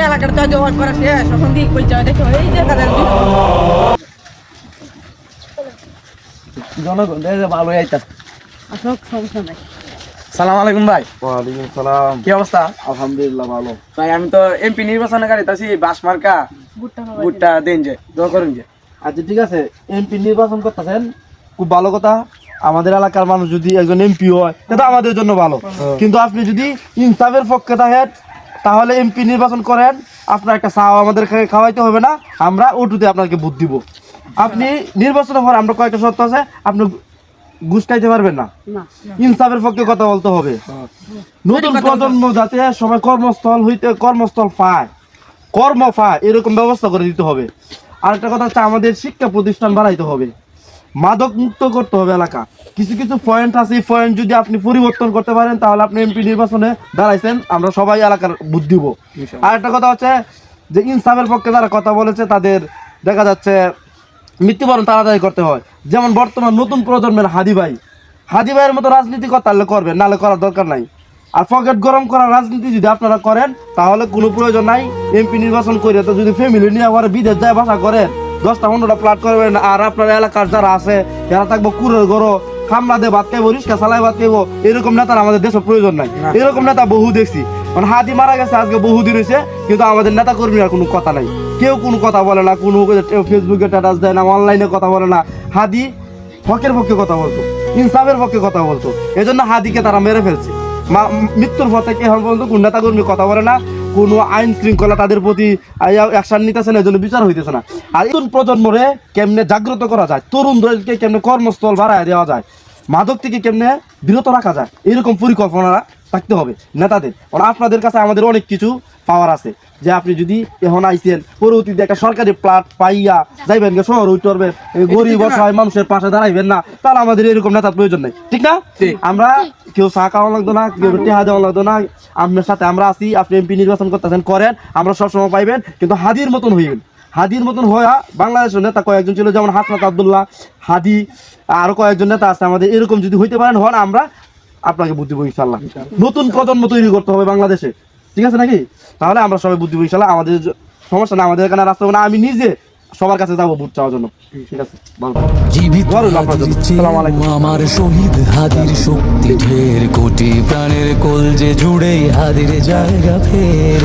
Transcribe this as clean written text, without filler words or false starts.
এলাকার তো জবাব করা শেষ এখন দিয়ে কই যাও দেখো এই যে কাদের জনগণ দেখে ভালো আইতা। আসক সমস্যা নাই। সালাম আলাইকুম ভাই। ওয়ালাইকুম সালাম। কি অবস্থা? আলহামদুলিল্লাহ ভালো। ভাই আমি তো এমপি নির্বাচনে গাড়িতেছি বাস মার্কা ভুট্টা দেন যে দোয়া করুন যে। আচ্ছা ঠিক আছে, এমপি নির্বাচন করতেছেন, খুব ভালো কথা। আমাদের এলাকার মানুষ যদি একজন এমপি হয় সেটা আমাদের জন্য ভালো, কিন্তু আপনি যদি ইনসাফের পক্ষে থাকেন তাহলে এমপি নির্বাচন করেন। আপনার একটা চাও আমাদের খাওয়াইতে হবে না, আমরা ওটুতে আপনাকে ভোট দিব। আপনি নির্বাচনের পর আমরা কয়েকটা শর্ত আছে, আপনি ঘুষ খাইতে পারবেন না। ইনসাফের পক্ষে কথা বলতে হবে। নতুন প্রজন্ম যাতে সবাই কর্মস্থল পায়, কর্ম পায়, এরকম ব্যবস্থা করে দিতে হবে। আরেকটা কথা হচ্ছে আমাদের শিক্ষা প্রতিষ্ঠান বাড়াইতে হবে, মাদক মুক্ত করতে হবে এলাকা। কিছু কিছু পয়েন্ট আছে, এই পয়েন্ট যদি আপনি পরিবর্তন করতে পারেন তাহলে আপনি এমপি নির্বাচনে দাঁড়াইছেন, আমরা সবাই এলাকার ভোট দিব। আরেকটা কথা হচ্ছে যে ইনসাফের পক্ষে যারা কথা বলেছে তাদের দেখা যাচ্ছে মৃত্যুবরণ তাড়াতাড়ি করতে হয়। যেমন বর্তমান নতুন প্রজন্মের হাদি ভাইয়ের মতো রাজনীতি করতে করবেন, নাহলে করার দরকার নাই। আর পকেট গরম করার রাজনীতি যদি আপনারা করেন তাহলে কোনো প্রয়োজন নাই। এমপি নির্বাচন করে তো যদি ফ্যামিলি নিয়ে আবার বিদেশ যায় বাসা করেন, 10টা-15টা প্লাট করবেন, আর আপনার এলাকার যারা আছে যারা থাকবো কুড়ের গরো খামলা দিয়ে ভাত খাইবো, রিক্সা চালাই ভাত খাইবো, এরকম নেতার আমাদের দেশের প্রয়োজন নাই। এরকম নেতা বহু দেখছি, মানে হাদি মারা গেছে আজকে বহুদিন হয়েছে, কিন্তু আমাদের নেতা কর্মীরা কোনো কথা নাই, কেউ কোনো কথা বলে না, কোনো ফেসবুকে স্ট্যাটাস দেয় না, অনলাইনে কথা বলে না। হাদি হকের পক্ষে কথা বলতো, ইনসাফের পক্ষে কথা বলতো, এই জন্য হাদিকে তারা মেরে ফেলছে। মৃত্যুর পর থেকে এখন পর্যন্ত কোন নেতা কর্মী কথা বলে না, কোনো আইন শৃঙ্খলা তাদের প্রতি অ্যাকশন নিতেছে না, এই জন্য বিচার হইতেছে না। আর নতুন প্রজন্মরে কেমনে জাগ্রত করা যায়, তরুণদেরকে কেমনে কর্মস্থল বাড়ায় দেওয়া যায়, মাদক থেকে কেমনে বিরত রাখা যায়, এরকম পরিকল্পনা থাকতে হবে নেতাদের। কারণ আপনাদের কাছে আমাদের অনেক কিছু পাওয়ার আছে, যে আপনি যদি এখন আইসেন পরবর্তীতে একটা সরকারি প্লাট পাইয়া যাইবেন শহর উঠতে পারবেন, গরিব অসহায় মানুষের পাশে দাঁড়াইবেন না, তাহলে আমাদের এরকম নেতার প্রয়োজন নেই, ঠিক না? আমরা কেউ চা খাওয়া লাগতো না, কেউ টেহা দেওয়া লাগতো না, আপনার সাথে আমরা আছি। আপনি এমপি নির্বাচন করতেছেন করেন, আমরা সবসময় পাইবেন, কিন্তু হাদির মতন হইবেন। হাদির মতন হওয়া বাংলাদেশের নেতা কয়েকজন ছিল, যেমন হাসনাত আব্দুল্লাহ, হাদি, আরো কয়েকজন নেতা আছে আমাদের, এরকম যদি হইতে পারেন হন, আমরা আপনাকে বুদ্ধি দিব ইনশাল্লাহ। নতুন প্রজন্ম তৈরি করতে হবে বাংলাদেশে, ঠিক আছে নাকি? তাহলে আমরা সবাই বুদ্ধি দিব ইনশাল্লাহ। আমাদের সমস্যা না, আমাদের এখানে রাস্তা না, আমি নিজে সবার কাছে যাবো ভোট চাওয়ার জন্য, ঠিক আছে? আমার শহীদ হাদির শক্তি ঢের, কোটি প্রাণের কলজে জুড়ে হাদির জায়গা ফের।